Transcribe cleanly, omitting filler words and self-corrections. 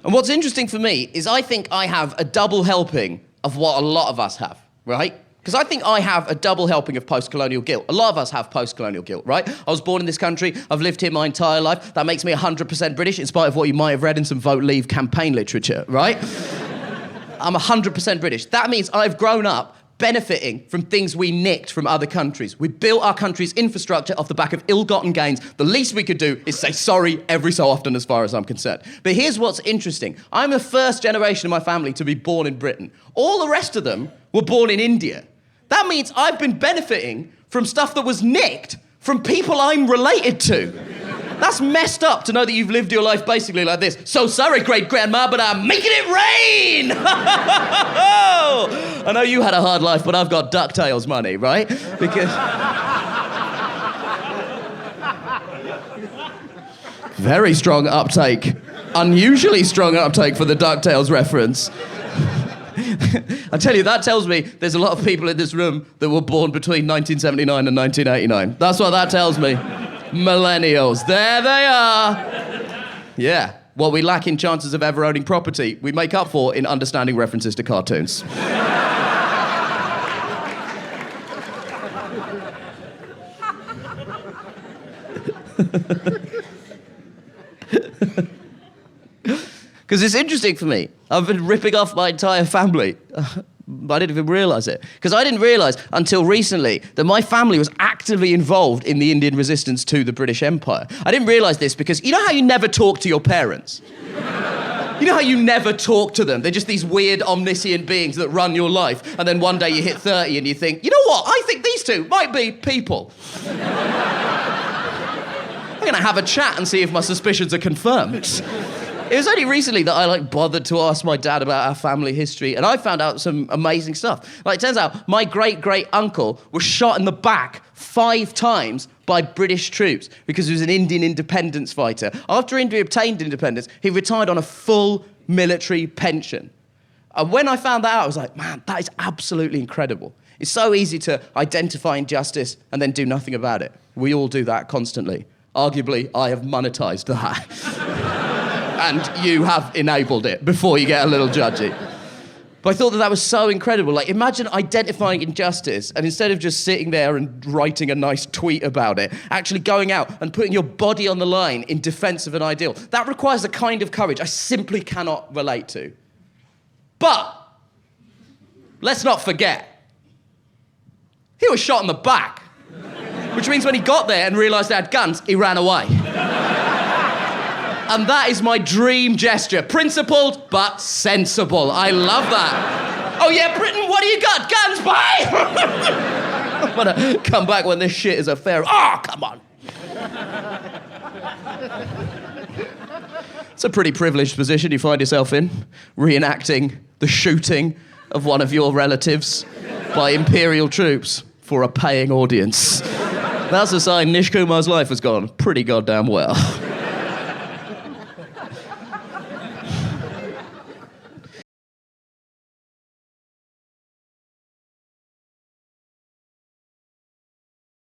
And what's interesting for me is I think I have a double helping of what a lot of us have, right? Because I think I have a double helping of post-colonial guilt. A lot of us have post-colonial guilt, right? I was born in this country. I've lived here my entire life. That makes me 100% British, in spite of what you might have read in some Vote Leave campaign literature, right? I'm 100% British. That means I've grown up benefiting from things we nicked from other countries. We built our country's infrastructure off the back of ill-gotten gains. The least we could do is say sorry every so often, as far as I'm concerned. But here's what's interesting. I'm the first generation of my family to be born in Britain. All the rest of them were born in India. That means I've been benefiting from stuff that was nicked from people I'm related to. That's messed up to know that you've lived your life basically like this. So sorry, great-grandma, but I'm making it rain! I know you had a hard life, but I've got DuckTales money, right? Because... Very strong uptake. Unusually strong uptake for the DuckTales reference. I tell you, that tells me there's a lot of people in this room that were born between 1979 and 1989. That's what that tells me. Millennials. There they are. Yeah. What we lack in chances of ever owning property, we make up for in understanding references to cartoons. Because it's interesting for me. I've been ripping off my entire family. I didn't even realise it. Because I didn't realise until recently that my family was actively involved in the Indian resistance to the British Empire. I didn't realise this because you know how you never talk to your parents? You know how you never talk to them? They're just these weird omniscient beings that run your life, and then one day you hit 30 and you think, you know what, I think these two might be people. I'm going to have a chat and see if my suspicions are confirmed. It was only recently that I bothered to ask my dad about our family history, and I found out some amazing stuff. It turns out my great-great-uncle was shot in the back 5 times by British troops because he was an Indian independence fighter. After India obtained independence, he retired on a full military pension. And when I found that out, I was like, man, that is absolutely incredible. It's so easy to identify injustice and then do nothing about it. We all do that constantly. Arguably, I have monetized that. And you have enabled it before you get a little judgy. But I thought that was so incredible. Imagine identifying injustice and instead of just sitting there and writing a nice tweet about it, actually going out and putting your body on the line in defense of an ideal. That requires a kind of courage I simply cannot relate to. But let's not forget, he was shot in the back, which means when he got there and realised they had guns, he ran away. And that is my dream gesture. Principled, but sensible. I love that. Oh yeah, Britain, what do you got? Guns, bye! I'm gonna come back when this shit is a fair... Oh, come on. It's a pretty privileged position you find yourself in, reenacting the shooting of one of your relatives by Imperial troops for a paying audience. That's a sign Nish Kumar's life has gone pretty goddamn well.